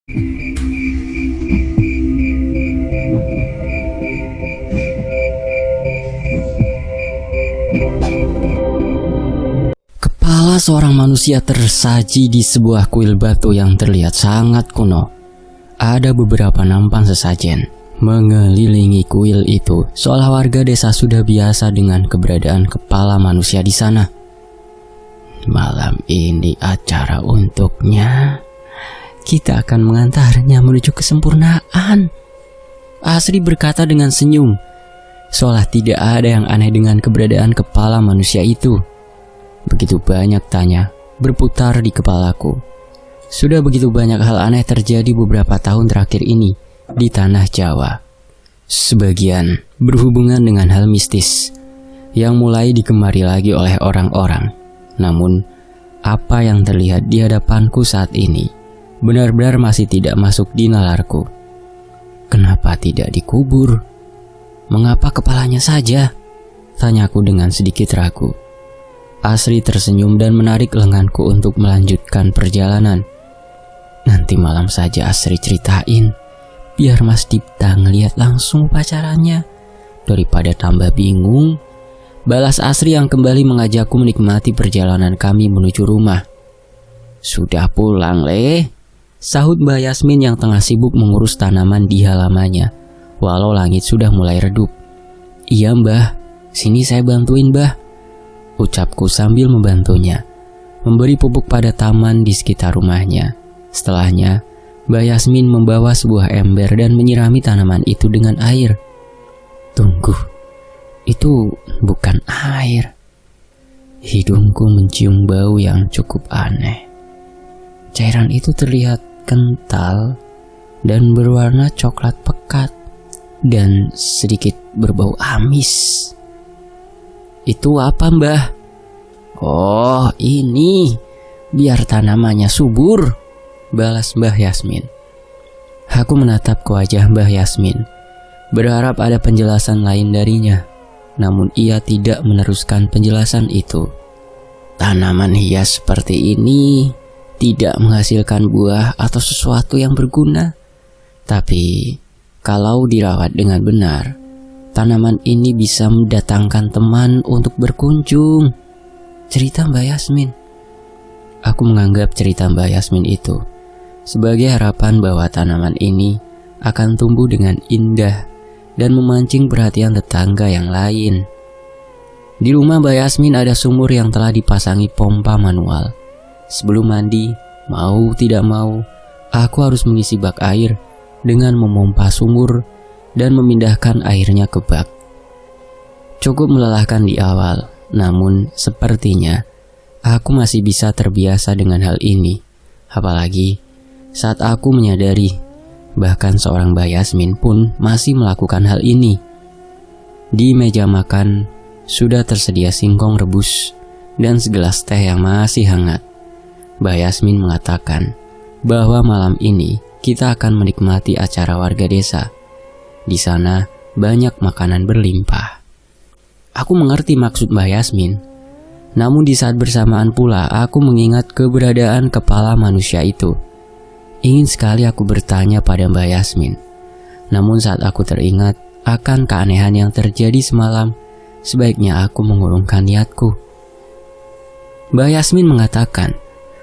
Kepala seorang manusia tersaji di sebuah kuil batu yang terlihat sangat kuno. Ada beberapa nampan sesajen mengelilingi kuil itu, seolah warga desa sudah biasa dengan keberadaan kepala manusia di sana. Malam ini acara untuknya. Kita akan mengantarnya menuju kesempurnaan. Asri berkata dengan senyum, seolah tidak ada yang aneh dengan keberadaan kepala manusia itu. Begitu banyak tanya berputar di kepalaku. Sudah begitu banyak hal aneh terjadi beberapa tahun terakhir ini di tanah Jawa. Sebagian berhubungan dengan hal mistis yang mulai digemari lagi oleh orang-orang. Namun, apa yang terlihat di hadapanku saat ini benar-benar masih tidak masuk di nalarku. Kenapa tidak dikubur? Mengapa kepalanya saja? Tanyaku dengan sedikit ragu. Asri tersenyum dan menarik lenganku untuk melanjutkan perjalanan. Nanti malam saja Asri ceritain, biar Mas Dipta ngeliat langsung pacarannya. Daripada tambah bingung, balas Asri yang kembali mengajakku menikmati perjalanan kami menuju rumah. Sudah pulang, Le? Sahut Mbak Yasmin yang tengah sibuk mengurus tanaman di halamannya, walau langit sudah mulai redup. Iya Mbah, sini saya bantuin Mbah, ucapku sambil membantunya memberi pupuk pada taman di sekitar rumahnya. Setelahnya, Mbak Yasmin membawa sebuah ember dan menyirami tanaman itu dengan air. Tunggu, itu bukan air. Hidungku mencium bau yang cukup aneh. Cairan itu terlihat kental dan berwarna coklat pekat dan sedikit berbau amis. Itu apa Mbah? Oh ini, biar tanamannya subur, balas Mbah Yasmin. Aku menatap ke wajah Mbah Yasmin, berharap ada penjelasan lain darinya. Namun ia tidak meneruskan penjelasan itu. Tanaman hias seperti ini tidak menghasilkan buah atau sesuatu yang berguna. Tapi kalau dirawat dengan benar, tanaman ini bisa mendatangkan teman untuk berkunjung, cerita Mbak Yasmin. Aku menganggap cerita Mbak Yasmin itu sebagai harapan bahwa tanaman ini akan tumbuh dengan indah dan memancing perhatian tetangga yang lain. Di rumah Mbak Yasmin ada sumur yang telah dipasangi pompa manual. Sebelum mandi, mau tidak mau, aku harus mengisi bak air dengan memompa sumur dan memindahkan airnya ke bak. Cukup melelahkan di awal, namun sepertinya aku masih bisa terbiasa dengan hal ini. Apalagi saat aku menyadari bahkan seorang Mbak Yasmin pun masih melakukan hal ini. Di meja makan sudah tersedia singkong rebus dan segelas teh yang masih hangat. Mbak Yasmin mengatakan bahwa malam ini kita akan menikmati acara warga desa. Di sana banyak makanan berlimpah. Aku mengerti maksud Mbak Yasmin. Namun di saat bersamaan pula aku mengingat keberadaan kepala manusia itu. Ingin sekali aku bertanya pada Mbak Yasmin. Namun saat aku teringat akan keanehan yang terjadi semalam, sebaiknya aku mengurungkan niatku. Mbak Yasmin mengatakan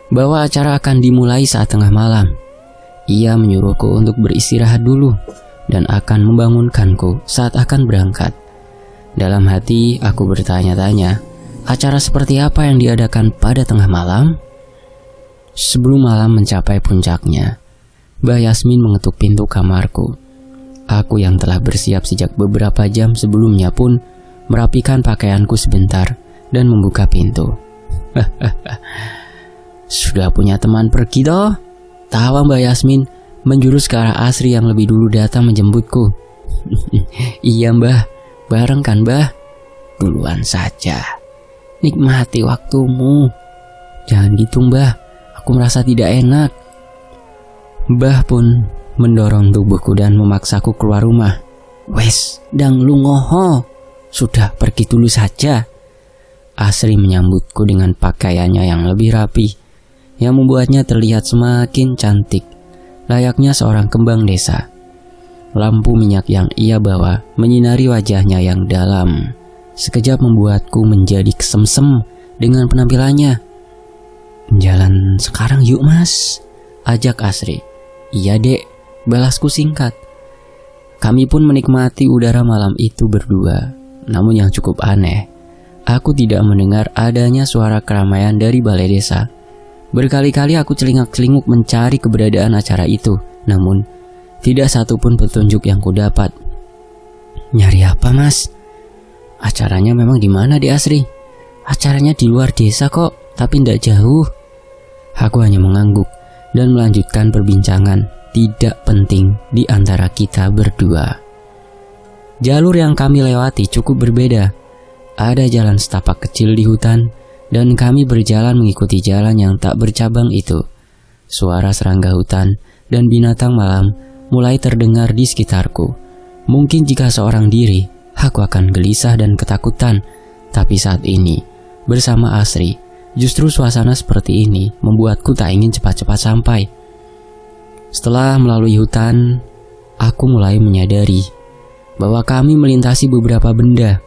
bahwa acara akan dimulai saat tengah malam. Ia menyuruhku untuk beristirahat dulu dan akan membangunkanku saat akan berangkat. Dalam hati aku bertanya-tanya, acara seperti apa yang diadakan pada tengah malam? Sebelum malam mencapai puncaknya, Mbak Yasmin mengetuk pintu kamarku. Aku yang telah bersiap sejak beberapa jam sebelumnya pun merapikan pakaianku sebentar dan membuka pintu. Sudah punya teman pergi toh? Tawa Mbak Yasmin menjurus ke arah Asri yang lebih dulu datang menjemputku. Iya Mbah, bareng kan Mbah? Duluan saja, nikmati waktumu. Jangan gitu Mbah, aku merasa tidak enak. Mbah pun mendorong tubuhku dan memaksaku keluar rumah. Wes, dang lu ngoho, sudah pergi dulu saja. Asri menyambutku dengan pakaiannya yang lebih rapi, yang membuatnya terlihat semakin cantik. layaknya seorang kembang desa. Lampu minyak yang ia bawa menyinari wajahnya yang dalam. Sekejap membuatku menjadi kesemsem dengan penampilannya. "Jalan sekarang yuk mas," ajak Asri. "Iya dek," balasku singkat. Kami pun menikmati udara malam itu berdua. Namun yang cukup aneh, aku tidak mendengar adanya suara keramaian dari balai desa. Berkali-kali aku celingak-celinguk mencari keberadaan acara itu, namun tidak satupun petunjuk yang kudapat. "Nyari apa mas? Acaranya memang di mana di Asri? Acaranya di luar desa kok, tapi tidak jauh." Aku hanya mengangguk dan melanjutkan perbincangan tidak penting di antara kita berdua. Jalur yang kami lewati cukup berbeda. Ada jalan setapak kecil di hutan, dan kami berjalan mengikuti jalan yang tak bercabang itu. Suara serangga hutan dan binatang malam mulai terdengar di sekitarku. Mungkin jika seorang diri, aku akan gelisah dan ketakutan. Tapi saat ini, bersama Asri, justru suasana seperti ini membuatku tak ingin cepat-cepat sampai. Setelah melalui hutan, aku mulai menyadari bahwa kami melintasi beberapa benda.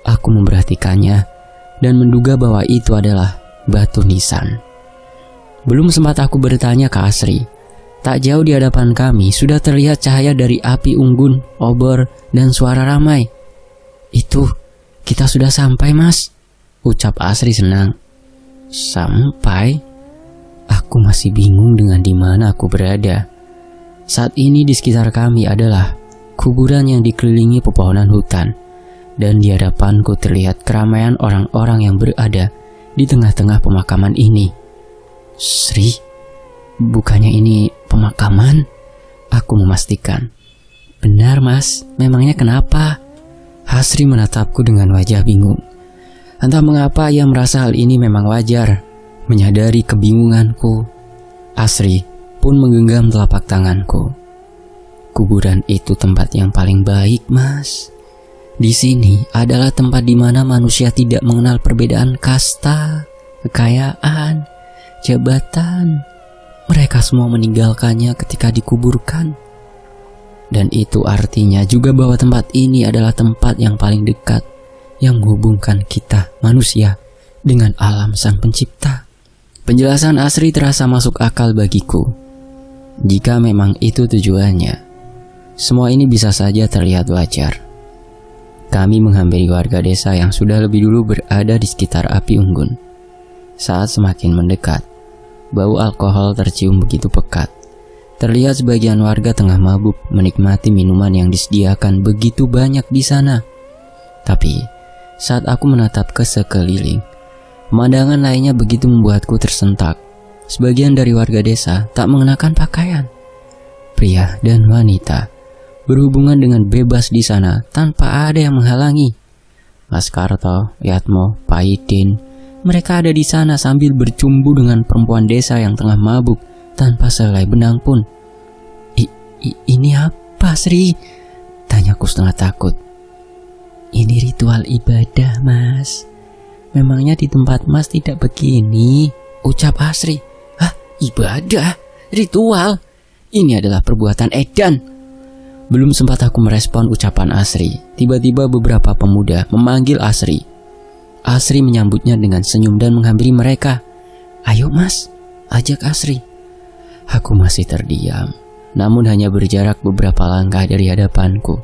Aku memperhatikannya dan menduga bahwa itu adalah batu nisan. Belum sempat aku bertanya ke Asri, tak jauh di hadapan kami sudah terlihat cahaya dari api unggun, obor, dan suara ramai. "Itu, kita sudah sampai mas," ucap Asri senang. "Sampai?" Aku masih bingung dengan di mana aku berada. Saat ini di sekitar kami adalah kuburan yang dikelilingi pepohonan hutan, dan di hadapanku terlihat keramaian orang-orang yang berada di tengah-tengah pemakaman ini. "Sri, bukannya ini pemakaman?" Aku memastikan. "Benar mas, memangnya kenapa?" Asri menatapku dengan wajah bingung. Entah mengapa ia merasa hal ini memang wajar. Menyadari kebingunganku, Asri pun menggenggam telapak tanganku. "Kuburan itu tempat yang paling baik mas. Di sini adalah tempat di mana manusia tidak mengenal perbedaan kasta, kekayaan, jabatan. Mereka semua meninggalkannya ketika dikuburkan. Dan itu artinya juga bahwa tempat ini adalah tempat yang paling dekat yang menghubungkan kita manusia dengan alam sang pencipta." Penjelasan Asri terasa masuk akal bagiku. Jika memang itu tujuannya, semua ini bisa saja terlihat wajar. Kami menghampiri warga desa yang sudah lebih dulu berada di sekitar api unggun. Saat semakin mendekat, bau alkohol tercium begitu pekat. Terlihat sebagian warga tengah mabuk menikmati minuman yang disediakan begitu banyak di sana. Tapi, saat aku menatap ke sekeliling, pemandangan lainnya begitu membuatku tersentak. Sebagian dari warga desa tak mengenakan pakaian. Pria dan wanita berhubungan dengan bebas di sana tanpa ada yang menghalangi. Mas Karto, Yatmo, Paidin, mereka ada di sana sambil bercumbu dengan perempuan desa yang tengah mabuk tanpa sehelai benang pun. Ini apa Sri? Tanyaku setengah takut. "Ini ritual ibadah mas. Memangnya di tempat mas tidak begini?" ucap Asri. "Hah? Ibadah? Ritual? Ini adalah perbuatan edan." Belum sempat aku merespon ucapan Asri, tiba-tiba beberapa pemuda memanggil Asri. Asri menyambutnya dengan senyum dan menghampiri mereka. "Ayo mas," ajak Asri. Aku masih terdiam, namun hanya berjarak beberapa langkah dari hadapanku.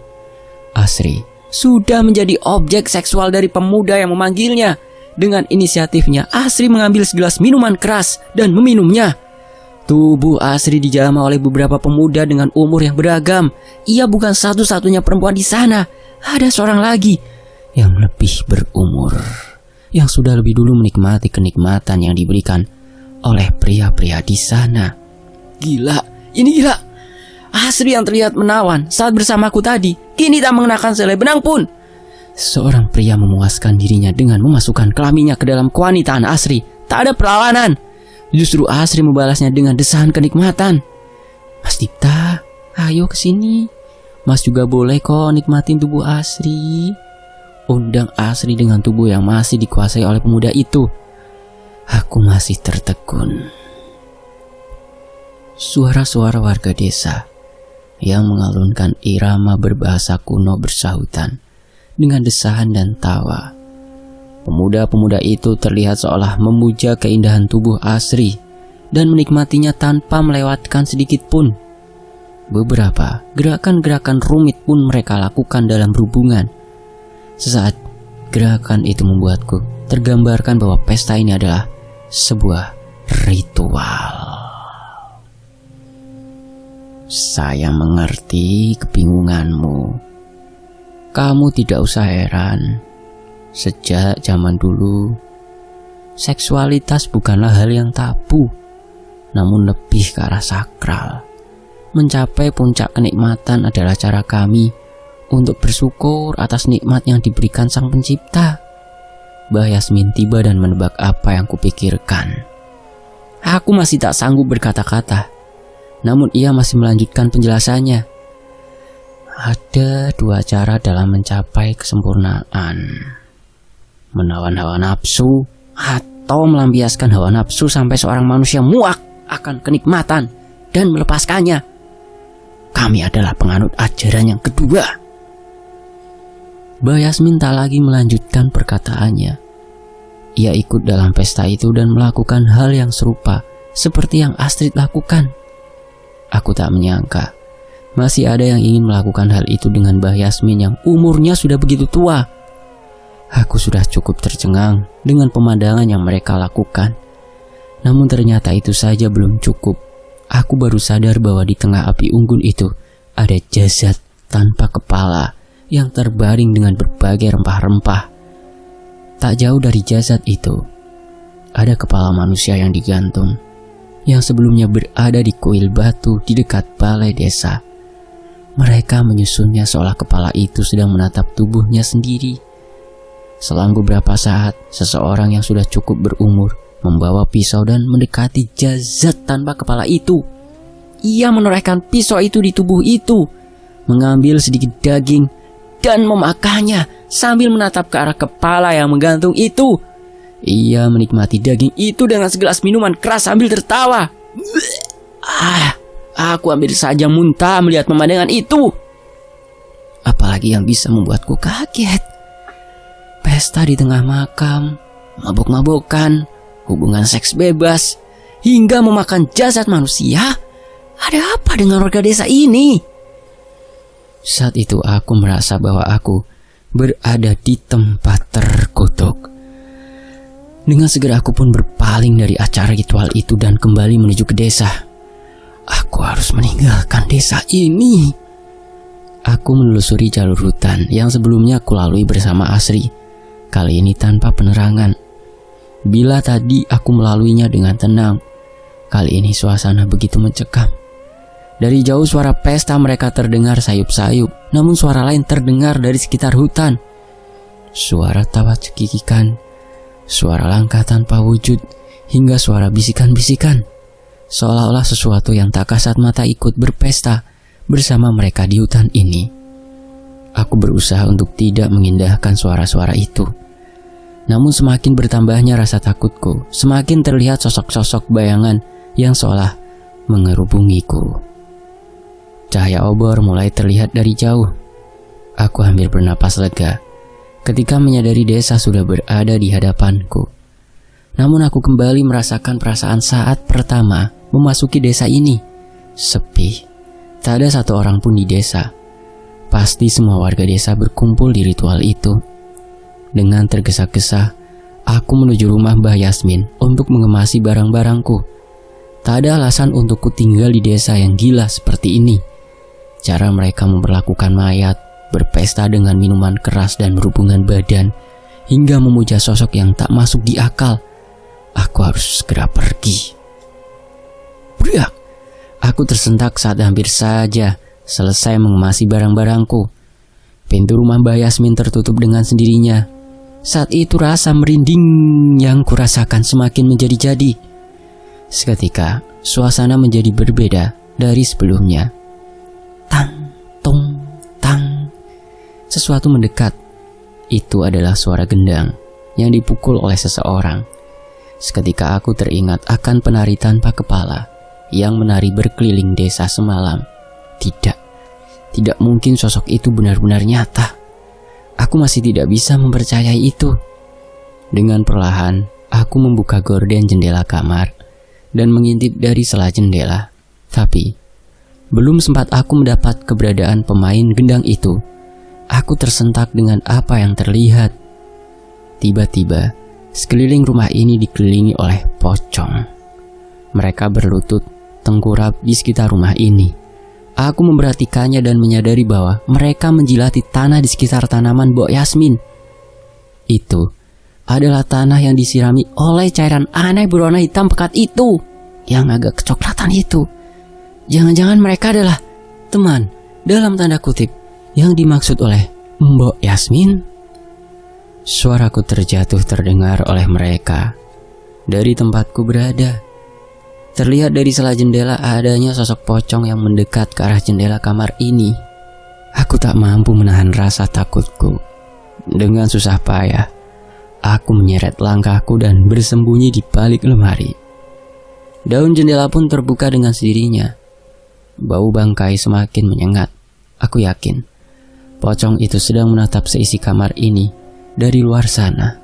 Asri sudah menjadi objek seksual dari pemuda yang memanggilnya. Dengan inisiatifnya, Asri mengambil segelas minuman keras dan meminumnya. Tubuh Asri dijamah oleh beberapa pemuda dengan umur yang beragam. Ia bukan satu-satunya perempuan di sana. Ada seorang lagi yang lebih berumur, yang sudah lebih dulu menikmati kenikmatan yang diberikan oleh pria-pria di sana. Gila, ini gila. Asri yang terlihat menawan saat bersamaku tadi, kini tak mengenakan sehelai benang pun. Seorang pria memuaskan dirinya dengan memasukkan kelaminnya ke dalam kewanitaan Asri. Tak ada perlawanan. Justru Asri membalasnya dengan desahan kenikmatan. "Mas Dipta, ayo kesini. Mas juga boleh kok nikmatin tubuh Asri." Undang Asri dengan tubuh yang masih dikuasai oleh pemuda itu. Aku masih tertegun. suara-suara warga desa yang mengalunkan irama berbahasa kuno bersahutan dengan desahan dan tawa. Pemuda-pemuda itu terlihat seolah memuja keindahan tubuh Asri dan menikmatinya tanpa melewatkan sedikit pun. Beberapa gerakan-gerakan rumit pun mereka lakukan dalam berhubungan. Sesaat gerakan itu membuatku tergambarkan bahwa pesta ini adalah sebuah ritual. Saya mengerti kebingunganmu. Kamu tidak usah heran. Sejak zaman dulu, seksualitas bukanlah hal yang tabu, namun lebih ke arah sakral. Mencapai puncak kenikmatan adalah cara kami untuk bersyukur atas nikmat yang diberikan Sang Pencipta. Mbah Yasmin tiba dan menebak apa yang kupikirkan. Aku masih tak sanggup berkata-kata, namun ia masih melanjutkan penjelasannya. Ada dua cara dalam mencapai kesempurnaan: menawan hawa nafsu atau melampiaskan hawa nafsu sampai seorang manusia muak akan kenikmatan dan melepaskannya. Kami adalah penganut ajaran yang kedua. Mbah Yasmin tak lagi melanjutkan perkataannya. Ia ikut dalam pesta itu dan melakukan hal yang serupa seperti yang Astrid lakukan. Aku tak menyangka masih ada yang ingin melakukan hal itu dengan Mbah Yasmin yang umurnya sudah begitu tua. Aku sudah cukup tercengang dengan pemandangan yang mereka lakukan. Namun ternyata itu saja belum cukup. Aku baru sadar bahwa di tengah api unggun itu ada jasad tanpa kepala yang terbaring dengan berbagai rempah-rempah. Tak jauh dari jasad itu ada kepala manusia yang digantung, yang sebelumnya berada di kuil batu di dekat balai desa. Mereka menyusunnya seolah kepala itu sedang menatap tubuhnya sendiri. Selang beberapa saat, seseorang yang sudah cukup berumur membawa pisau dan mendekati jasad tanpa kepala itu. Ia menorehkan pisau itu di tubuh itu, mengambil sedikit daging dan memakannya sambil menatap ke arah kepala yang menggantung itu. Ia menikmati daging itu dengan segelas minuman keras sambil tertawa. Aku hampir saja muntah melihat pemandangan itu. Apalagi yang bisa membuatku kaget. Pesta di tengah makam, mabuk-mabukan, hubungan seks bebas, hingga memakan jasad manusia. Ada apa dengan warga desa ini? Saat itu aku merasa bahwa aku berada di tempat terkutuk. Dengan segera aku pun berpaling dari acara ritual itu dan kembali menuju ke desa. Aku harus meninggalkan desa ini. Aku menelusuri jalur hutan yang sebelumnya aku lalui bersama Asri. Kali ini tanpa penerangan. Bila tadi aku melaluinya dengan tenang, kali ini suasana begitu mencekam. Dari jauh suara pesta mereka terdengar sayup-sayup, namun suara lain terdengar dari sekitar hutan. Suara tawa cekikikan, suara langkah tanpa wujud, hingga suara bisikan-bisikan. Seolah-olah sesuatu yang tak kasat mata ikut berpesta bersama mereka di hutan ini. Aku berusaha untuk tidak mengindahkan suara-suara itu. Namun semakin bertambahnya rasa takutku, semakin terlihat sosok-sosok bayangan yang seolah mengerubungiku. Cahaya obor mulai terlihat dari jauh. Aku hampir bernapas lega ketika menyadari desa sudah berada di hadapanku. Namun aku kembali merasakan perasaan saat pertama memasuki desa ini. Sepi. Tak ada satu orang pun di desa. Pasti semua warga desa berkumpul di ritual itu. Dengan tergesa-gesa, aku menuju rumah Mbah Yasmin untuk mengemasi barang-barangku. Tak ada alasan untuk ku tinggal di desa yang gila seperti ini. Cara mereka memperlakukan mayat, berpesta dengan minuman keras dan berhubungan badan, hingga memuja sosok yang tak masuk di akal. Aku harus segera pergi. Beriak! Aku tersentak saat hampir saja selesai mengemasi barang-barangku. Pintu rumah Mbah Yasmin tertutup dengan sendirinya. Saat itu rasa merinding yang kurasakan semakin menjadi-jadi. Seketika, suasana menjadi berbeda dari sebelumnya. Tang, tung, tang. Sesuatu mendekat. Itu adalah suara gendang yang dipukul oleh seseorang. Seketika aku teringat akan penari tanpa kepala yang menari berkeliling desa semalam. Tidak mungkin sosok itu benar-benar nyata. Aku masih tidak bisa mempercayai itu. Dengan perlahan, aku membuka gorden jendela kamar dan mengintip dari sela jendela. Tapi, belum sempat aku mendapat keberadaan pemain gendang itu, aku tersentak dengan apa yang terlihat. Tiba-tiba, sekeliling rumah ini dikelilingi oleh pocong. Mereka berlutut, tengkurap di sekitar rumah ini. Aku memperhatikannya dan menyadari bahwa mereka menjilati tanah di sekitar tanaman Mbok Yasmin. Itu adalah tanah yang disirami oleh cairan aneh berwarna hitam pekat itu, yang agak kecoklatan itu. Jangan-jangan mereka adalah teman, dalam tanda kutip, yang dimaksud oleh Mbok Yasmin. Suaraku terjatuh terdengar oleh mereka dari tempatku berada. Terlihat dari sela jendela adanya sosok pocong yang mendekat ke arah jendela kamar ini. Aku tak mampu menahan rasa takutku. Dengan susah payah, aku menyeret langkahku dan bersembunyi di balik lemari. Daun jendela pun terbuka dengan sendirinya. Bau bangkai semakin menyengat. Aku yakin pocong itu sedang menatap seisi kamar ini dari luar sana.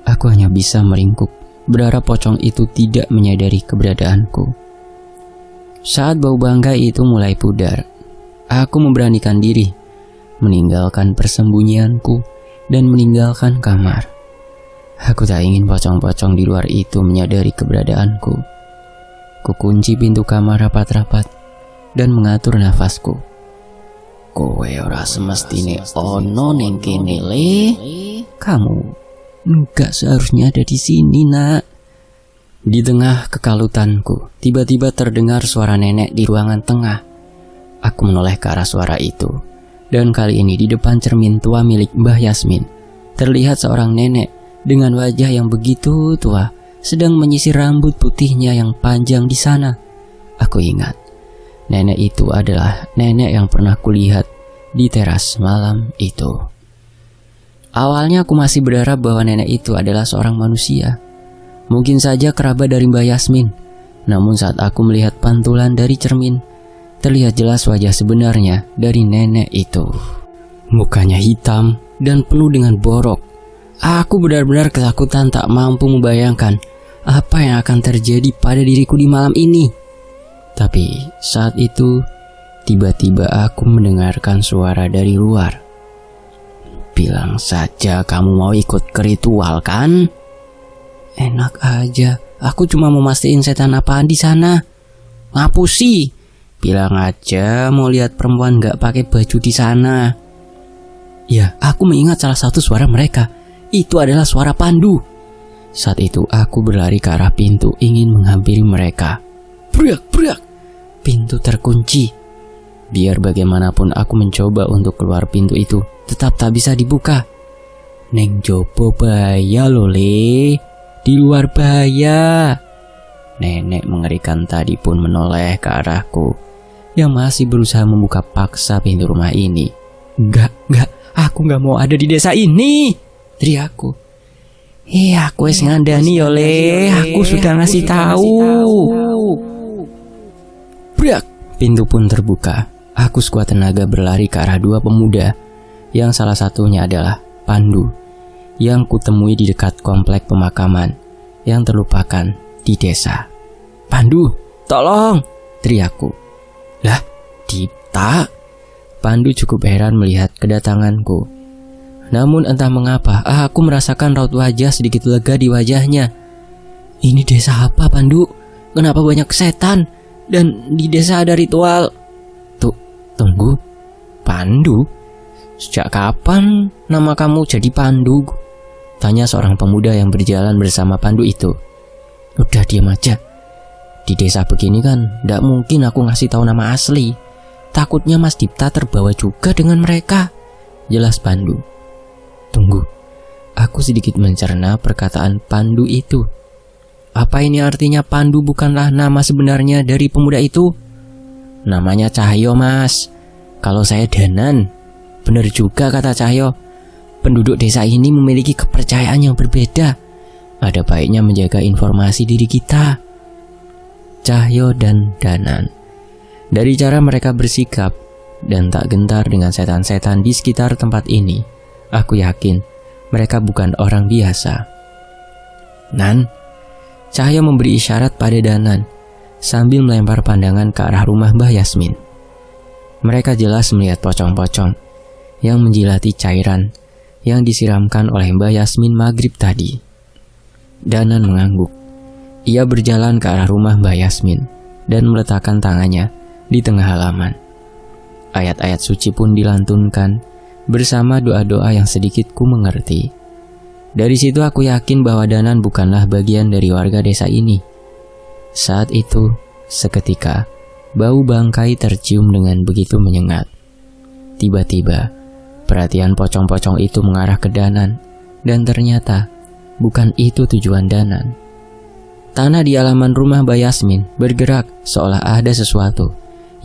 Aku hanya bisa meringkuk, berharap pocong itu tidak menyadari keberadaanku. Saat bau bangkai itu mulai pudar, aku memberanikan diri, meninggalkan persembunyianku dan meninggalkan kamar. Aku tak ingin pocong-pocong di luar itu menyadari keberadaanku. Kukunci pintu kamar rapat-rapat dan mengatur nafasku. Kowe ora semestine ono ning kene le. Kamu enggak seharusnya ada di sini, Nak. Di tengah kekalutanku, tiba-tiba terdengar suara nenek di ruangan tengah. Aku menoleh ke arah suara itu, dan kali ini di depan cermin tua milik Mbah Yasmin, terlihat seorang nenek dengan wajah yang begitu tua, sedang menyisir rambut putihnya yang panjang di sana. Aku ingat, nenek itu adalah nenek yang pernah kulihat di teras malam itu. Awalnya aku masih berharap bahwa nenek itu adalah seorang manusia, mungkin saja kerabat dari Mbak Yasmin. Namun saat aku melihat pantulan dari cermin, terlihat jelas wajah sebenarnya dari nenek itu. Mukanya hitam dan penuh dengan borok. Aku benar-benar ketakutan, tak mampu membayangkan apa yang akan terjadi pada diriku di malam ini. Tapi saat itu, tiba-tiba aku mendengarkan suara dari luar. Bilang saja kamu mau ikut ke ritual kan? Enak aja, aku cuma mau mastiin setan apaan di sana. Ngapusi. Bilang aja mau lihat perempuan gak pakai baju di sana. Ya, aku mengingat salah satu suara mereka. Itu adalah suara Pandu. Saat itu aku berlari ke arah pintu ingin menghampiri mereka. Brak. Pintu terkunci. Biar bagaimanapun aku mencoba untuk keluar pintu itu, tetap tak bisa dibuka. Neng jopo bahaya lho le. Di luar bahaya. Nenek mengerikan tadi pun menoleh ke arahku, yang masih berusaha membuka paksa pintu rumah ini. Enggak, aku gak mau ada di desa ini, teriakku. Aku wis ngandani yo le, aku sudah ngasih tahu. Brak, pintu pun terbuka. Aku sekuat tenaga berlari ke arah dua pemuda, yang salah satunya adalah Pandu, yang kutemui di dekat komplek pemakaman yang terlupakan di desa. Pandu, tolong, teriakku. Lah, Dita. Pandu cukup heran melihat kedatanganku. Namun entah mengapa, aku merasakan raut wajah sedikit lega di wajahnya. Ini desa apa, Pandu? Kenapa banyak setan? Dan di desa ada ritual? Tunggu, Pandu? Sejak kapan nama kamu jadi Pandu? Tanya seorang pemuda yang berjalan bersama Pandu itu. Udah diam aja. Di desa begini kan gak mungkin aku ngasih tahu nama asli. Takutnya Mas Dipta terbawa juga dengan mereka, jelas Pandu. Tunggu, aku sedikit mencerna perkataan Pandu itu. Apa ini artinya Pandu bukanlah nama sebenarnya dari pemuda itu? Namanya Cahyo, Mas. Kalau saya Danan. Benar juga kata Cahyo. Penduduk desa ini memiliki kepercayaan yang berbeda. Ada baiknya menjaga informasi diri kita. Cahyo dan Danan. Dari cara mereka bersikap dan tak gentar dengan setan-setan di sekitar tempat ini, aku yakin mereka bukan orang biasa. Nan, Cahyo memberi isyarat pada Danan sambil melempar pandangan ke arah rumah Mbah Yasmin. Mereka jelas melihat pocong-pocong yang menjilati cairan yang disiramkan oleh Mbah Yasmin maghrib tadi. Danan mengangguk. Ia berjalan ke arah rumah Mbah Yasmin dan meletakkan tangannya di tengah halaman. Ayat-ayat suci pun dilantunkan bersama doa-doa yang sedikit ku mengerti. Dari situ aku yakin bahwa Danan bukanlah bagian dari warga desa ini. Saat itu, seketika, bau bangkai tercium dengan begitu menyengat. Tiba-tiba, perhatian pocong-pocong itu mengarah ke Danan, dan ternyata bukan itu tujuan Danan. Tanah di halaman rumah Mbah Yasmin bergerak seolah ada sesuatu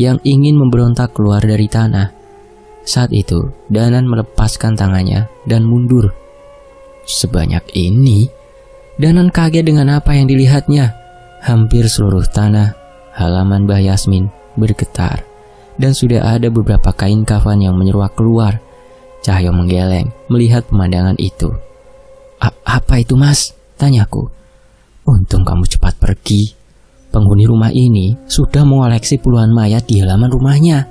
yang ingin memberontak keluar dari tanah. Saat itu, Danan melepaskan tangannya dan mundur. Sebanyak ini, Danan kaget dengan apa yang dilihatnya. Hampir seluruh tanah halaman Mbah Yasmin bergetar, dan sudah ada beberapa kain kafan yang menyeruak keluar. Cahyo menggeleng melihat pemandangan itu. Apa itu, Mas? Tanyaku. Untung kamu cepat pergi. Penghuni rumah ini sudah mengoleksi puluhan mayat di halaman rumahnya,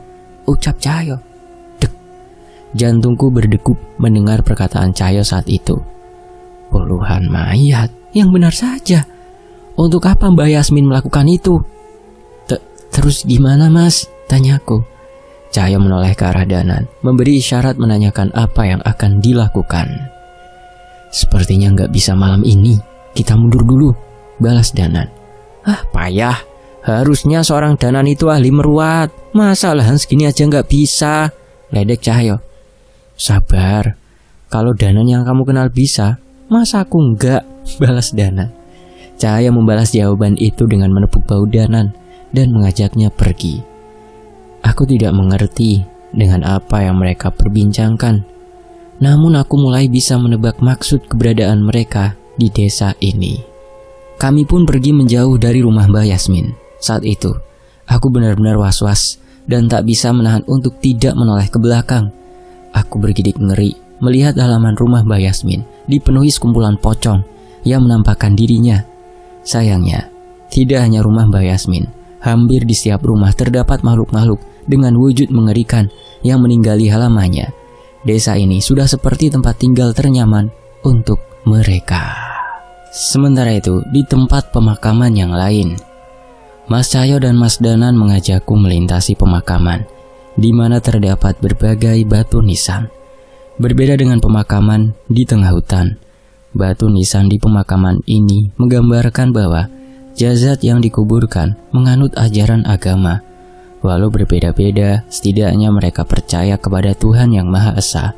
ucap Cahyo. Dek. Jantungku berdegup mendengar perkataan Cahyo saat itu. Puluhan mayat? Yang benar saja. Untuk apa Mbah Yasmin melakukan itu? Terus gimana, Mas? Tanyaku. Cahyo menoleh ke arah Danan, memberi isyarat menanyakan apa yang akan dilakukan. Sepertinya nggak bisa malam ini. Kita mundur dulu, balas Danan. Payah. Harusnya seorang Danan itu ahli meruat. Masa lahan segini aja nggak bisa, ledek Cahyo. Sabar. Kalau Danan yang kamu kenal bisa, masa aku nggak, balas Danan. Cahyo membalas jawaban itu dengan menepuk bahu Danan dan mengajaknya pergi. Aku tidak mengerti dengan apa yang mereka perbincangkan. Namun aku mulai bisa menebak maksud keberadaan mereka di desa ini. Kami pun pergi menjauh dari rumah Mbah Yasmin. Saat itu, aku benar-benar was-was dan tak bisa menahan untuk tidak menoleh ke belakang. Aku bergidik ngeri melihat halaman rumah Mbah Yasmin dipenuhi sekumpulan pocong yang menampakkan dirinya. Sayangnya, tidak hanya rumah Mbah Yasmin, hampir di setiap rumah terdapat makhluk-makhluk dengan wujud mengerikan yang meninggali halamannya. Desa ini sudah seperti tempat tinggal ternyaman untuk mereka. Sementara itu, di tempat pemakaman yang lain, Mas Cahyo dan Mas Danan mengajakku melintasi pemakaman, di mana terdapat berbagai batu nisan. Berbeda dengan pemakaman di tengah hutan, batu nisan di pemakaman ini menggambarkan bahwa jasad yang dikuburkan menganut ajaran agama. Walau berbeda-beda, setidaknya mereka percaya kepada Tuhan yang Maha Esa.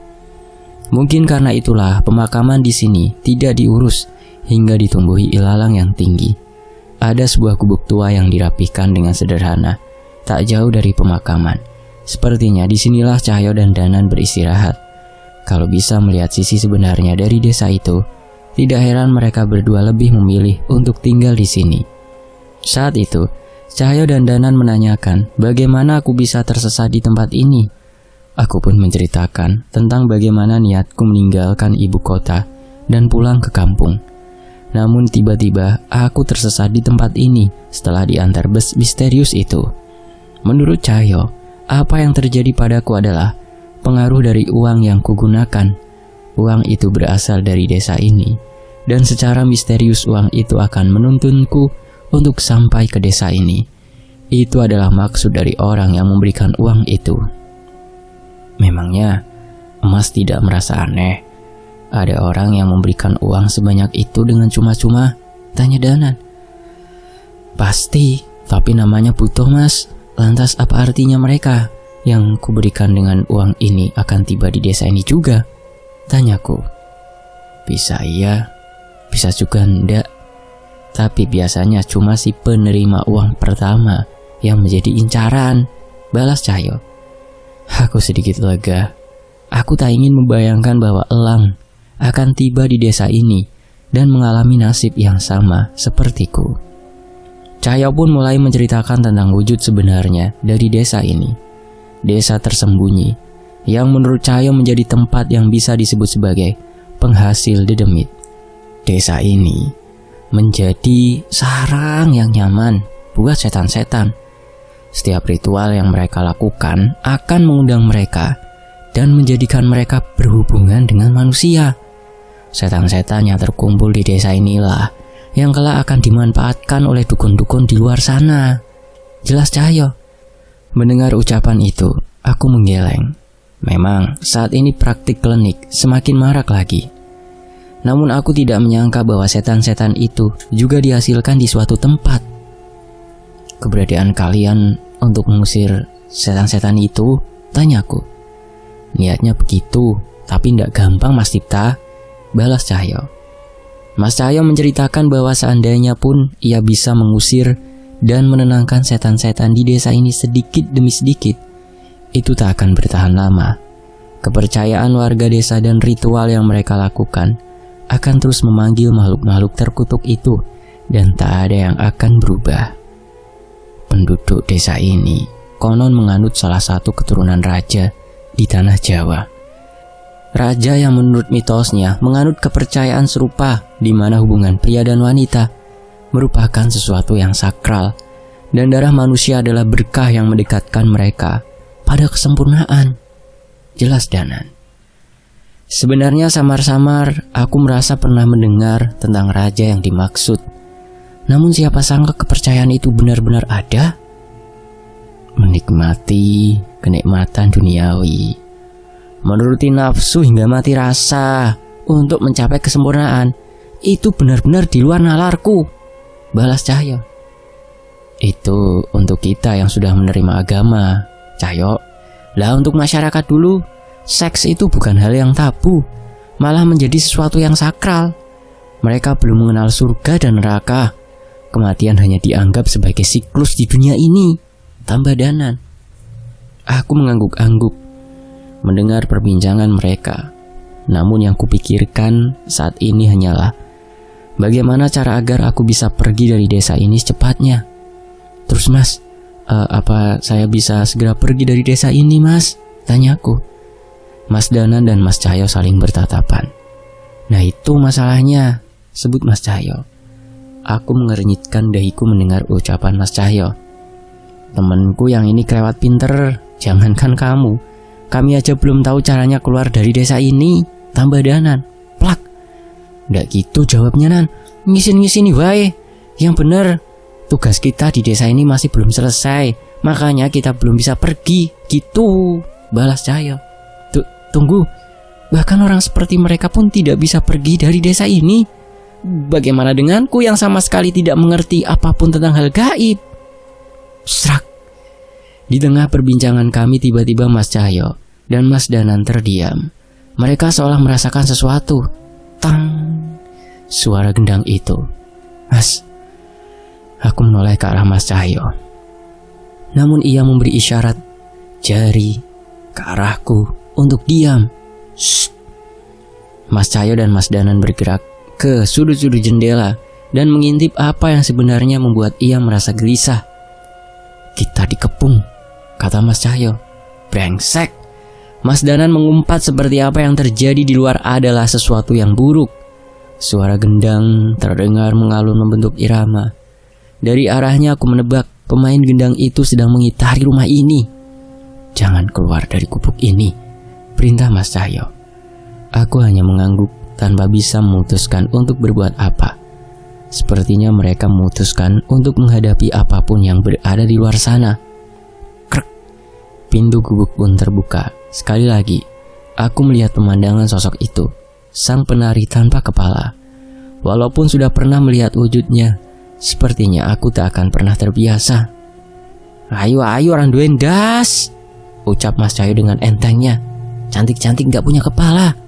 Mungkin karena itulah pemakaman di sini tidak diurus hingga ditumbuhi ilalang yang tinggi. Ada sebuah gubuk tua yang dirapihkan dengan sederhana, tak jauh dari pemakaman. Sepertinya disinilah Cahyo dan Danan beristirahat. Kalau bisa melihat sisi sebenarnya dari desa itu, tidak heran mereka berdua lebih memilih untuk tinggal di sini. Saat itu, Cahyo dan Danan menanyakan bagaimana aku bisa tersesat di tempat ini. Aku pun menceritakan tentang bagaimana niatku meninggalkan ibu kota dan pulang ke kampung. Namun tiba-tiba aku tersesat di tempat ini setelah diantar bus misterius itu. Menurut Cahyo, apa yang terjadi padaku adalah pengaruh dari uang yang kugunakan. Uang itu berasal dari desa ini, dan secara misterius uang itu akan menuntunku untuk sampai ke desa ini. Itu adalah maksud dari orang yang memberikan uang itu. Memangnya Mas tidak merasa aneh? Ada orang yang memberikan uang sebanyak itu dengan cuma-cuma? Tanya Danan. Pasti, tapi namanya butuh, Mas. Lantas apa artinya mereka yang kuberikan dengan uang ini akan tiba di desa ini juga? Tanyaku. Bisa iya, bisa juga enggak. Tapi biasanya cuma si penerima uang pertama yang menjadi incaran, balas Cahyo. Aku sedikit lega. Aku tak ingin membayangkan bahwa Elang akan tiba di desa ini dan mengalami nasib yang sama sepertiku. Cahyo pun mulai menceritakan tentang wujud sebenarnya dari desa ini. Desa tersembunyi, yang menurut Cahyo menjadi tempat yang bisa disebut sebagai penghasil dedemit. Desa ini menjadi sarang yang nyaman buat setan-setan. Setiap ritual yang mereka lakukan akan mengundang mereka dan menjadikan mereka berhubungan dengan manusia. Setan-setan yang terkumpul di desa inilah yang kelak akan dimanfaatkan oleh dukun-dukun di luar sana. Jelas Cahyo. Mendengar ucapan itu, aku menggeleng. Memang saat ini praktik klinik semakin marak lagi. Namun aku tidak menyangka bahwa setan-setan itu juga dihasilkan di suatu tempat. Keberadaan kalian untuk mengusir setan-setan itu, tanyaku. Niatnya begitu, tapi tidak gampang Mas Tipta, balas Cahyo. Mas Cahyo menceritakan bahwa seandainya pun ia bisa mengusir dan menenangkan setan-setan di desa ini sedikit demi sedikit, itu tak akan bertahan lama. Kepercayaan warga desa dan ritual yang mereka lakukan akan terus memanggil makhluk-makhluk terkutuk itu dan tak ada yang akan berubah. Penduduk desa ini konon menganut salah satu keturunan raja di tanah Jawa. Raja yang menurut mitosnya menganut kepercayaan serupa di mana hubungan pria dan wanita merupakan sesuatu yang sakral dan darah manusia adalah berkah yang mendekatkan mereka pada kesempurnaan. Jelas Danan. Sebenarnya samar-samar aku merasa pernah mendengar tentang raja yang dimaksud. Namun siapa sangka kepercayaan itu benar-benar ada? Menikmati kenikmatan duniawi, menuruti nafsu hingga mati rasa untuk mencapai kesempurnaan, itu benar-benar di luar nalarku, balas Cahyo. Itu untuk kita yang sudah menerima agama, Cahyo. Lah untuk masyarakat dulu, seks itu bukan hal yang tabu, malah menjadi sesuatu yang sakral. Mereka belum mengenal surga dan neraka. Kematian hanya dianggap sebagai siklus di dunia ini, tambah Danan. Aku mengangguk-angguk mendengar perbincangan mereka. Namun yang kupikirkan saat ini hanyalah bagaimana cara agar aku bisa pergi dari desa ini secepatnya. Terus Mas, apa saya bisa segera pergi dari desa ini Mas? Tanyaku. Mas Danan dan Mas Cahyo saling bertatapan. Nah itu masalahnya, sebut Mas Cahyo. Aku mengernyitkan dahiku mendengar ucapan Mas Cahyo. Temanku yang ini kelewat pinter, jangankan kamu. Kami aja belum tahu caranya keluar dari desa ini, tambah Danan. Plak. Nggak gitu jawabnya Nan. Ngisin-ngisini wae. Yang bener, tugas kita di desa ini masih belum selesai. Makanya kita belum bisa pergi, gitu, balas Cahyo. Tunggu, bahkan orang seperti mereka pun tidak bisa pergi dari desa ini. Bagaimana denganku yang sama sekali tidak mengerti apapun tentang hal gaib? Srak. Di tengah perbincangan kami tiba-tiba Mas Cahyo dan Mas Danan terdiam. Mereka seolah merasakan sesuatu. Tang. Suara gendang itu. Mas. Aku menoleh ke arah Mas Cahyo. Namun ia memberi isyarat jari ke arahku untuk diam. Shh. Mas Cahyo dan Mas Danan bergerak ke sudut-sudut jendela dan mengintip apa yang sebenarnya membuat ia merasa gelisah. Kita dikepung, kata Mas Cahyo. Brengsek. Mas Danan mengumpat seperti apa yang terjadi di luar adalah sesuatu yang buruk. Suara gendang terdengar mengalun membentuk irama. Dari arahnya aku menebak pemain gendang itu sedang mengitari rumah ini. Jangan keluar dari gubuk ini, perintah Mas Cahyo. Aku hanya mengangguk tanpa bisa memutuskan untuk berbuat apa. Sepertinya mereka memutuskan untuk menghadapi apapun yang berada di luar sana. Krek. Pintu gubuk pun terbuka. Sekali lagi, aku melihat pemandangan sosok itu, sang penari tanpa kepala. Walaupun sudah pernah melihat wujudnya, sepertinya aku tak akan pernah terbiasa. Ayo orang duen das, ucap Mas Cahyo dengan entengnya. Cantik-cantik gak punya kepala.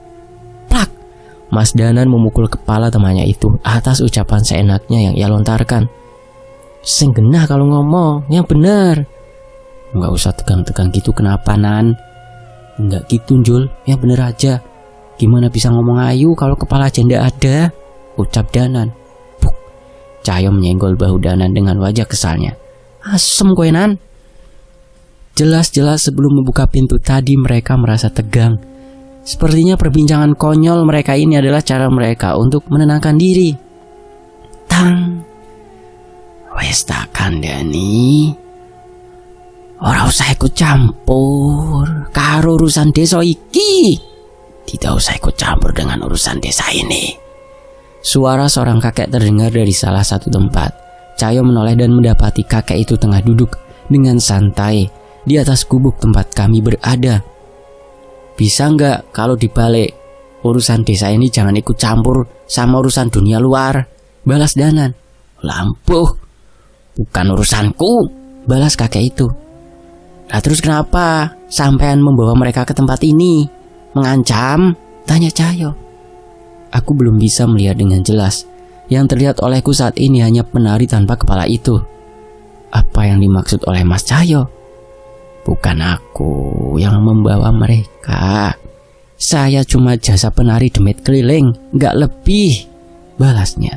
Plak. Mas Danan memukul kepala temannya itu atas ucapan seenaknya yang ia lontarkan. Sing genah kalau ngomong, yang bener. Nggak usah tegang-tegang gitu, kenapa Nan? Nggak gitu Jul, yang bener aja. Gimana bisa ngomong ayu kalau kepala aja ndak ada? Ucap Danan. Buk. Cahyo menyenggol bahu Danan dengan wajah kesalnya. Asem kowe Nan. Jelas-jelas sebelum membuka pintu tadi mereka merasa tegang. Sepertinya perbincangan konyol mereka ini adalah cara mereka untuk menenangkan diri. Tang. Wes tak kandhani. Ora usah ikut campur karo urusan desa iki. Tidak usah ikut campur dengan urusan desa ini. Suara seorang kakek terdengar dari salah satu tempat. Cahyo menoleh dan mendapati kakek itu tengah duduk dengan santai di atas gubuk tempat kami berada. Bisa nggak kalau dibalik urusan desa ini jangan ikut campur sama urusan dunia luar? Balas Danan. Lampuh, bukan urusanku, balas kakek itu. Nah terus kenapa sampean membawa mereka ke tempat ini? Mengancam? Tanya Cahyo. Aku belum bisa melihat dengan jelas. Yang terlihat olehku saat ini hanya penari tanpa kepala itu. Apa yang dimaksud oleh Mas Cahyo? Bukan aku yang membawa mereka. Saya cuma jasa penari demit keliling, gak lebih, balasnya.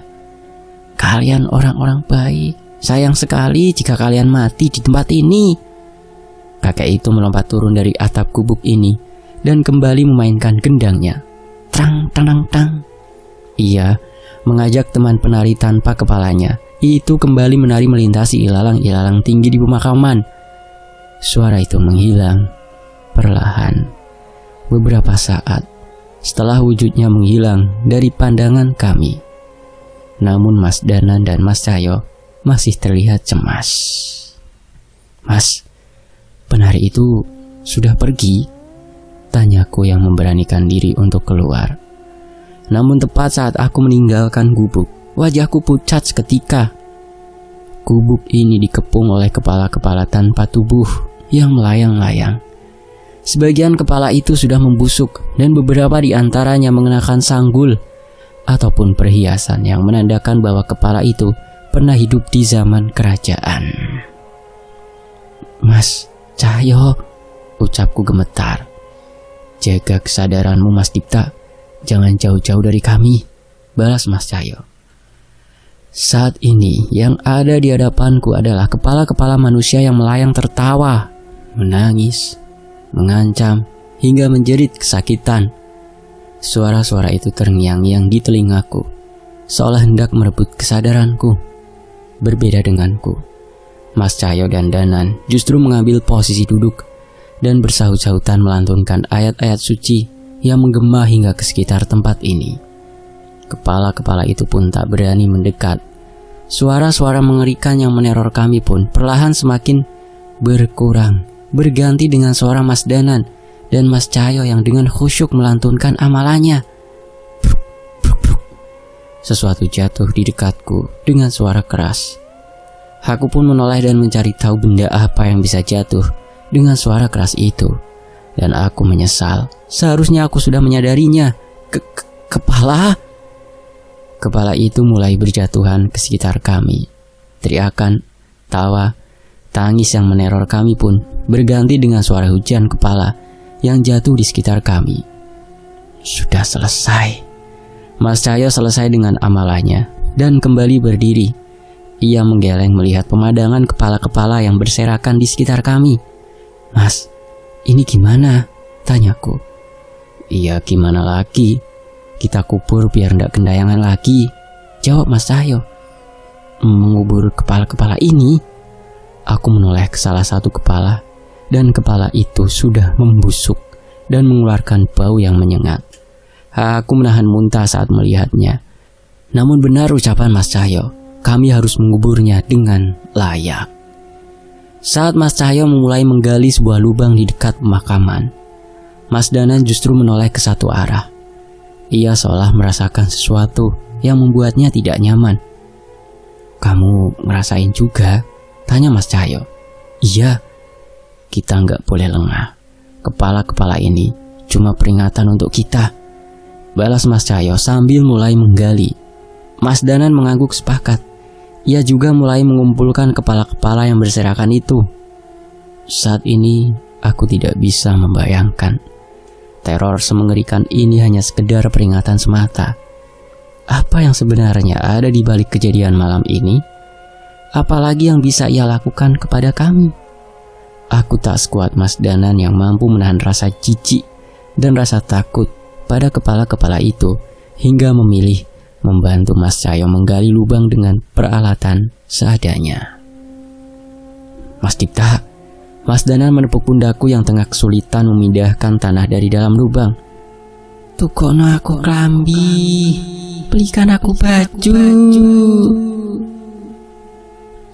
Kalian orang-orang baik. Sayang sekali jika kalian mati di tempat ini. Kakek itu melompat turun dari atap gubuk ini dan kembali memainkan gendangnya. Trang, tang, tang. Ia mengajak teman penari tanpa kepalanya itu kembali menari melintasi ilalang-ilalang tinggi di pemakaman. Suara itu menghilang perlahan. Beberapa saat setelah wujudnya menghilang dari pandangan kami. Namun Mas Danan dan Mas Cahyo masih terlihat cemas. Mas, penari itu sudah pergi? Tanyaku yang memberanikan diri untuk keluar. Namun tepat saat aku meninggalkan gubuk, wajahku pucat seketika. Gubuk ini dikepung oleh kepala-kepala tanpa tubuh yang melayang-layang. Sebagian kepala itu sudah membusuk dan beberapa di antaranya mengenakan sanggul ataupun perhiasan yang menandakan bahwa kepala itu pernah hidup di zaman kerajaan. Mas Cahyo, ucapku gemetar. Jaga kesadaranmu Mas Dipta, jangan jauh-jauh dari kami, balas Mas Cahyo. Saat ini yang ada di hadapanku adalah kepala-kepala manusia yang melayang tertawa, menangis, mengancam, hingga menjerit kesakitan. Suara-suara itu terngiang-ngiang di telingaku, seolah hendak merebut kesadaranku. Berbeda denganku, Mas Cahyo dan Danan justru mengambil posisi duduk dan bersahut-sahutan melantunkan ayat-ayat suci yang menggema hingga ke sekitar tempat ini. Kepala-kepala itu pun tak berani mendekat. Suara-suara mengerikan yang meneror kami pun perlahan semakin berkurang, berganti dengan suara Mas Danan dan Mas Cahyo yang dengan khusyuk melantunkan amalannya. Bruk, bruk, bruk. Sesuatu jatuh di dekatku dengan suara keras. Aku pun menoleh dan mencari tahu benda apa yang bisa jatuh dengan suara keras itu. Dan aku menyesal, seharusnya aku sudah menyadarinya. Kepala? Kepala itu mulai berjatuhan ke sekitar kami. Teriakan, tawa, tangis yang meneror kami pun berganti dengan suara hujan kepala yang jatuh di sekitar kami. Sudah selesai. Mas Cahyo selesai dengan amalannya dan kembali berdiri. Ia menggeleng melihat pemandangan kepala-kepala yang berserakan di sekitar kami. Mas, ini gimana? Tanyaku. Iya, gimana lagi? Kita kubur biar ndak gendayangan lagi, jawab Mas Cahyo. Mengubur kepala-kepala ini? Aku menoleh ke salah satu kepala, dan kepala itu sudah membusuk dan mengeluarkan bau yang menyengat. Aku menahan muntah saat melihatnya. Namun benar ucapan Mas Cahyo, kami harus menguburnya dengan layak. Saat Mas Cahyo memulai menggali sebuah lubang di dekat pemakaman, Mas Danan justru menoleh ke satu arah. Ia seolah merasakan sesuatu yang membuatnya tidak nyaman. Kamu ngerasain juga? Tanya Mas Cahyo. Iya, kita nggak boleh lengah. Kepala-kepala ini cuma peringatan untuk kita, balas Mas Cahyo sambil mulai menggali. Mas Danan mengangguk sepakat. Ia juga mulai mengumpulkan kepala-kepala yang berserakan itu. Saat ini aku tidak bisa membayangkan. Teror semengerikan ini hanya sekedar peringatan semata. apa yang sebenarnya ada di balik kejadian malam ini? Apalagi yang bisa ia lakukan kepada kami? Aku tak sekuat Mas Danan yang mampu menahan rasa jijik dan rasa takut pada kepala-kepala itu hingga memilih membantu Mas Cahyo menggali lubang dengan peralatan seadanya. Mas Dipta, Mas Danan menepuk pundakku yang tengah kesulitan memindahkan tanah dari dalam lubang. Tukono aku klambi, belikan aku baju.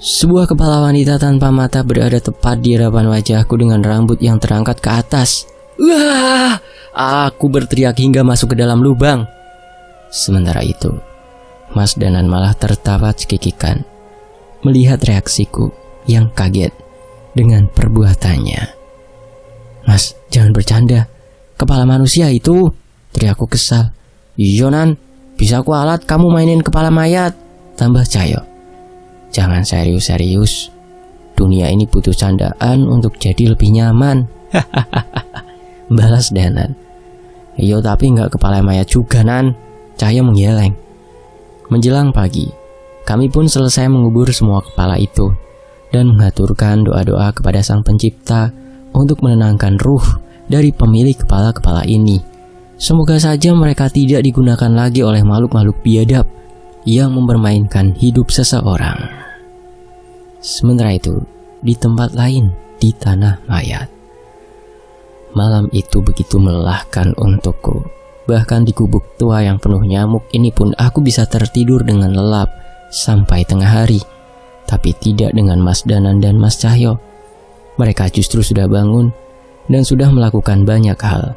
Sebuah kepala wanita tanpa mata berada tepat di hadapan wajahku dengan rambut yang terangkat ke atas. Wah! Aku berteriak hingga masuk ke dalam lubang. Sementara itu, Mas Danan malah tertawa cekikikan melihat reaksiku yang kaget dengan perbuatannya. Mas, jangan bercanda. Kepala manusia itu, teriakku kesal. Yonan, bisa aku alat kamu mainin kepala mayat, tambah Cahyo. Jangan serius-serius. Dunia ini butuh candaan untuk jadi lebih nyaman. Balas Danan. Yo, tapi nggak kepala mayat juga, Nan. Cahyo menggeleng. Menjelang pagi, kami pun selesai mengubur semua kepala itu dan mengaturkan doa-doa kepada Sang Pencipta untuk menenangkan ruh dari pemilik kepala-kepala ini. Semoga saja mereka tidak digunakan lagi oleh makhluk-makhluk biadab yang mempermainkan hidup seseorang. Sementara itu, di tempat lain di tanah mayat, malam itu begitu melelahkan untukku. Bahkan di gubuk tua yang penuh nyamuk ini pun aku bisa tertidur dengan lelap sampai tengah hari. Tapi tidak dengan Mas Danan dan Mas Cahyo. Mereka justru sudah bangun dan sudah melakukan banyak hal.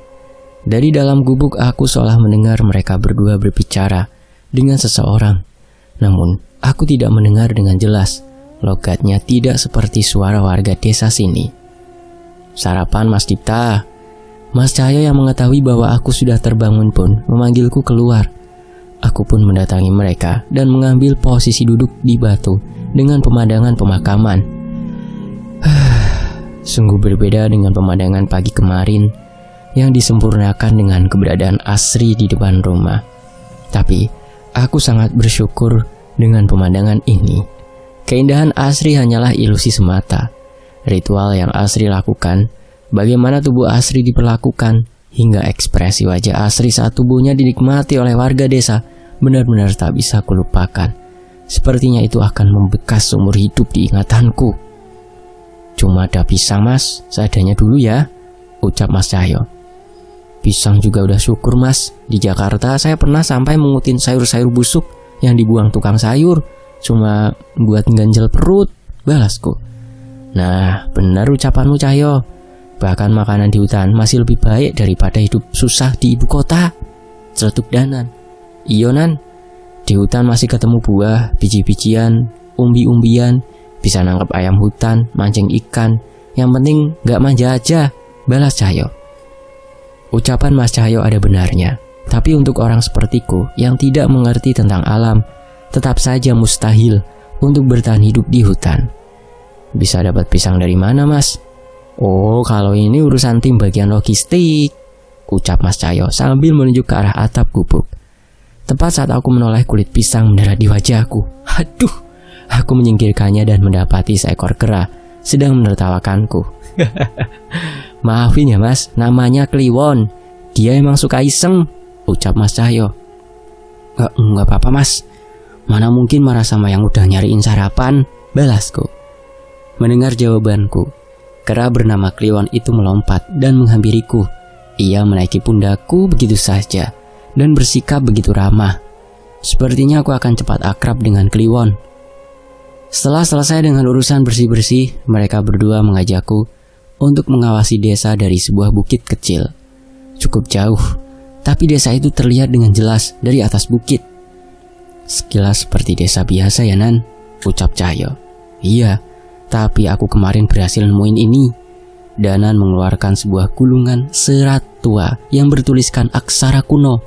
Dari dalam gubuk aku seolah mendengar mereka berdua berbicara dengan seseorang. Namun aku tidak mendengar dengan jelas. Logatnya tidak seperti suara warga desa sini. Sarapan Mas Dipta. Mas Cahyo yang mengetahui bahwa aku sudah terbangun pun memanggilku keluar. Aku pun mendatangi mereka dan mengambil posisi duduk di batu dengan pemandangan pemakaman. Sungguh berbeda dengan pemandangan pagi kemarin yang disempurnakan dengan keberadaan Asri di depan rumah. Tapi aku sangat bersyukur dengan pemandangan ini. Keindahan Asri hanyalah ilusi semata. Ritual yang Asri lakukan, bagaimana tubuh Asri diperlakukan, hingga ekspresi wajah Asri saat tubuhnya dinikmati oleh warga desa benar-benar tak bisa kulupakan. Sepertinya itu akan membekas seumur hidup di ingatanku. Cuma ada pisang, Mas, seadanya dulu ya, ucap Mas Cahyo. Pisang juga udah syukur, Mas. Di Jakarta saya pernah sampai mengutin sayur-sayur busuk yang dibuang tukang sayur, cuma buat ganjel perut, balasku. Nah, benar ucapanmu, Cahyo. Bahkan makanan di hutan masih lebih baik daripada hidup susah di ibu kota, celetuk Danan. Iyo, Nan. Di hutan masih ketemu buah, biji-bijian, umbi-umbian, bisa nangkep ayam hutan, mancing ikan. Yang penting gak manja aja, balas Cahyo. Ucapan Mas Cahyo ada benarnya. Tapi untuk orang sepertiku yang tidak mengerti tentang alam, tetap saja mustahil untuk bertahan hidup di hutan. Bisa dapat pisang dari mana, Mas? Oh, kalau ini urusan tim bagian logistik, ucap Mas Cahyo sambil menunjuk ke arah atap gubuk. Tepat saat aku menoleh kulit pisang mendarat di wajahku. Aduh, aku menyingkirkannya dan mendapati seekor kera sedang menertawakanku. Maafin ya, Mas, namanya Kliwon. Dia emang suka iseng, ucap Mas Cahyo. Enggak apa-apa, Mas. Mana mungkin marah sama yang udah nyariin sarapan, balasku. Mendengar jawabanku, kera bernama Kliwon itu melompat dan menghampiriku. Ia menaiki pundakku begitu saja dan bersikap begitu ramah. Sepertinya aku akan cepat akrab dengan Kliwon. Setelah selesai dengan urusan bersih-bersih, mereka berdua mengajakku untuk mengawasi desa dari sebuah bukit kecil. Cukup jauh, tapi desa itu terlihat dengan jelas dari atas bukit. Sekilas seperti desa biasa ya, Nan, ucap Cahyo. Iya, tapi aku kemarin berhasil nemuin ini. Danan mengeluarkan sebuah gulungan serat tua yang bertuliskan aksara kuno.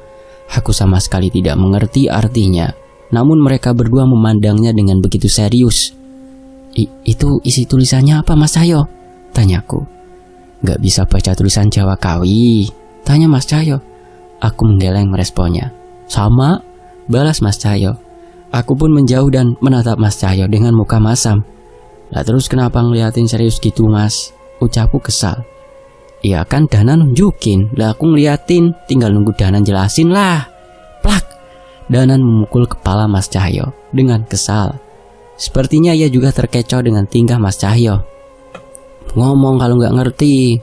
Aku sama sekali tidak mengerti artinya, namun mereka berdua memandangnya dengan begitu serius. Itu isi tulisannya apa, Mas Cahyo? Tanyaku. Gak bisa baca tulisan Jawa Kawi, tanya Mas Cahyo. Aku menggeleng meresponnya. Sama, balas Mas Cahyo. Aku pun menjauh dan menatap Mas Cahyo dengan muka masam. Lah terus kenapa ngeliatin serius gitu Mas? Ucapku kesal. Iya kan Danan nunjukin, lah aku ngeliatin, tinggal nunggu Danan jelasin lah. Plak! Danan memukul kepala Mas Cahyo dengan kesal. Sepertinya ia juga terkecoh dengan tingkah Mas Cahyo. Ngomong kalau nggak ngerti,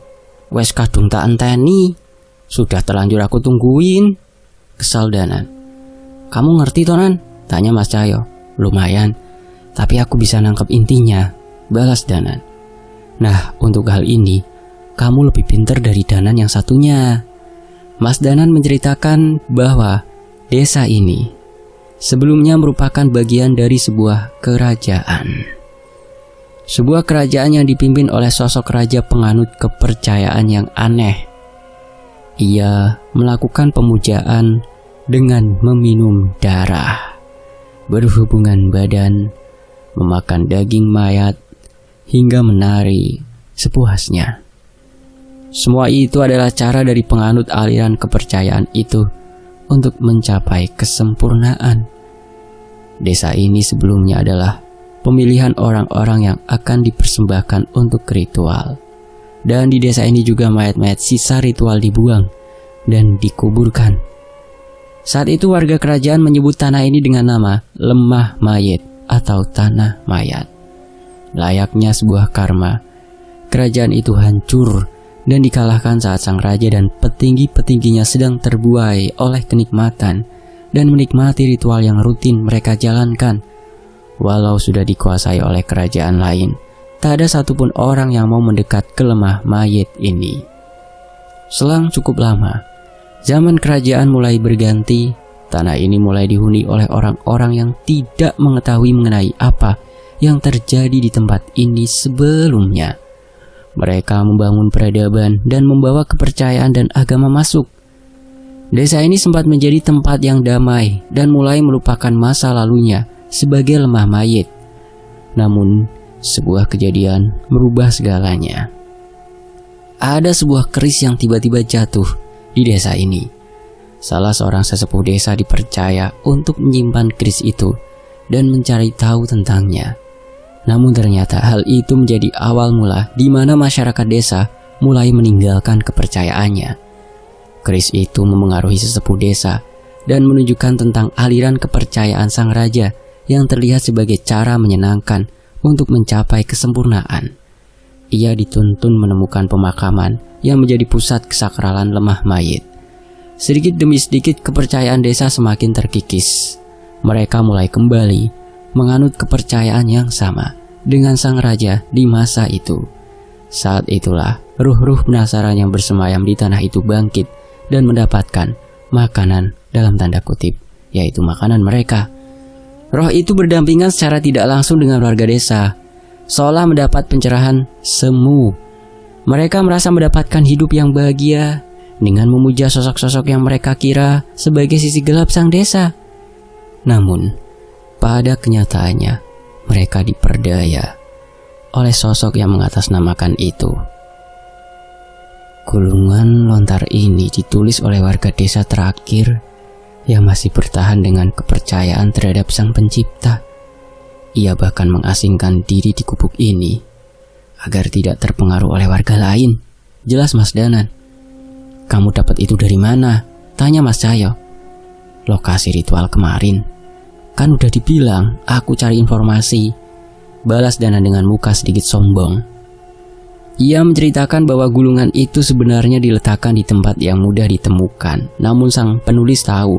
wes kadung tak enteni. Sudah terlanjur aku tungguin. Kesal Danan. Kamu ngerti Tonan? Tanya Mas Cahyo. Lumayan, tapi aku bisa nangkep intinya, balas Danan. Nah, untuk hal ini, kamu lebih pintar dari Danan yang satunya. Mas Danan menceritakan bahwa desa ini sebelumnya merupakan bagian dari sebuah kerajaan. Sebuah kerajaan yang dipimpin oleh sosok raja penganut kepercayaan yang aneh. Ia melakukan pemujaan dengan meminum darah, berhubungan badan, memakan daging mayat, hingga menari sepuasnya. Semua itu adalah cara dari penganut aliran kepercayaan itu untuk mencapai kesempurnaan. Desa ini sebelumnya adalah pemilihan orang-orang yang akan dipersembahkan untuk ritual. Dan di desa ini juga mayat-mayat sisa ritual dibuang dan dikuburkan. Saat itu warga kerajaan menyebut tanah ini dengan nama Lemah Mayit atau Tanah Mayat. Layaknya sebuah karma, kerajaan itu hancur dan dikalahkan saat sang raja dan petinggi-petingginya sedang terbuai oleh kenikmatan dan menikmati ritual yang rutin mereka jalankan. Walau sudah dikuasai oleh kerajaan lain, tak ada satupun orang yang mau mendekat ke Lemah Mayit ini. Selang cukup lama, zaman kerajaan mulai berganti. Tanah ini mulai dihuni oleh orang-orang yang tidak mengetahui mengenai apa yang terjadi di tempat ini sebelumnya. Mereka membangun peradaban dan membawa kepercayaan dan agama masuk. Desa ini sempat menjadi tempat yang damai dan mulai melupakan masa lalunya sebagai lemah mayit. Namun, sebuah kejadian merubah segalanya. Ada sebuah keris yang tiba-tiba jatuh di desa ini. Salah seorang sesepuh desa dipercaya untuk menyimpan keris itu dan mencari tahu tentangnya. Namun ternyata hal itu menjadi awal mula di mana masyarakat desa mulai meninggalkan kepercayaannya. Keris itu memengaruhi sesepuh desa dan menunjukkan tentang aliran kepercayaan sang raja yang terlihat sebagai cara menyenangkan untuk mencapai kesempurnaan. Ia dituntun menemukan pemakaman yang menjadi pusat kesakralan lemah mayit. Sedikit demi sedikit kepercayaan desa semakin terkikis. Mereka mulai kembali menganut kepercayaan yang sama dengan sang raja di masa itu. Saat itulah ruh-ruh penasaran yang bersemayam di tanah itu bangkit dan mendapatkan makanan dalam tanda kutip, yaitu makanan mereka. Roh itu berdampingan secara tidak langsung dengan warga desa, seolah mendapat pencerahan semu. Mereka merasa mendapatkan hidup yang bahagia dengan memuja sosok-sosok yang mereka kira sebagai sisi gelap sang desa. Namun, pada kenyataannya, mereka diperdaya oleh sosok yang mengatasnamakan itu. Gulungan lontar ini ditulis oleh warga desa terakhir yang masih bertahan dengan kepercayaan terhadap sang pencipta. Ia bahkan mengasingkan diri di gubuk ini agar tidak terpengaruh oleh warga lain. Jelas Mas Danan. Kamu dapat itu dari mana? Tanya Mas Cahyo. Lokasi ritual kemarin. Kan udah dibilang aku cari informasi, balas Danan dengan muka sedikit sombong. Ia menceritakan bahwa gulungan itu sebenarnya diletakkan di tempat yang mudah ditemukan. Namun sang penulis tahu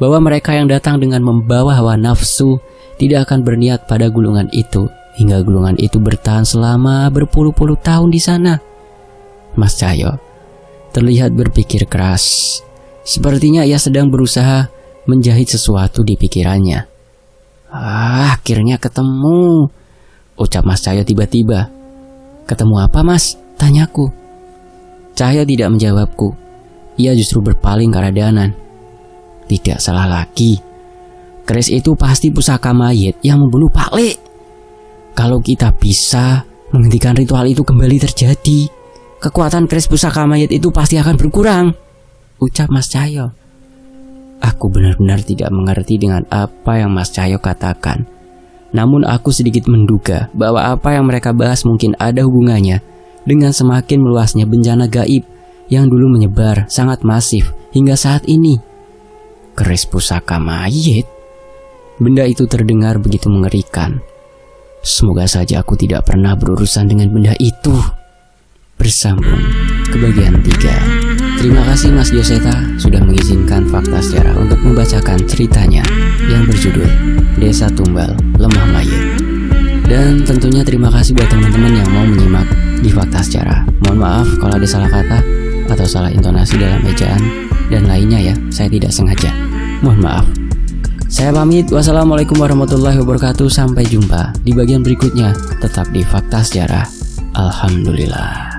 bahwa mereka yang datang dengan membawa hawa nafsu tidak akan berniat pada gulungan itu, hingga gulungan itu bertahan selama berpuluh-puluh tahun di sana. Mas Cahyo terlihat berpikir keras. Sepertinya ia sedang berusaha menjahit sesuatu di pikirannya. Akhirnya ketemu, ucap Mas Cahyo tiba-tiba. Ketemu apa Mas? Tanyaku. Cahyo tidak menjawabku. Ia justru berpaling ke arah Danan. Tidak salah lagi. Keris itu pasti pusaka mayit yang membunuh Pak Le. Kalau kita bisa menghentikan ritual itu kembali terjadi, kekuatan keris pusaka mayit itu pasti akan berkurang, ucap Mas Cahyo. Aku benar-benar tidak mengerti dengan apa yang Mas Cahyo katakan. Namun aku sedikit menduga bahwa apa yang mereka bahas mungkin ada hubungannya dengan semakin meluasnya bencana gaib yang dulu menyebar sangat masif hingga saat ini. Keris pusaka mayit. Benda itu terdengar begitu mengerikan. Semoga saja aku tidak pernah berurusan dengan benda itu. Bersambung ke bagian 3. Terima kasih Mas Dioseta sudah mengizinkan Fakta Sejarah untuk membacakan ceritanya yang berjudul Desa Tumbal Lemah Mayit. Dan tentunya terima kasih buat teman-teman yang mau menyimak di Fakta Sejarah. Mohon maaf kalau ada salah kata atau salah intonasi dalam ejaan dan lainnya ya, saya tidak sengaja. Mohon maaf. Saya pamit, wassalamualaikum warahmatullahi wabarakatuh. Sampai jumpa di bagian berikutnya. Tetap di Fakta Sejarah. Alhamdulillah.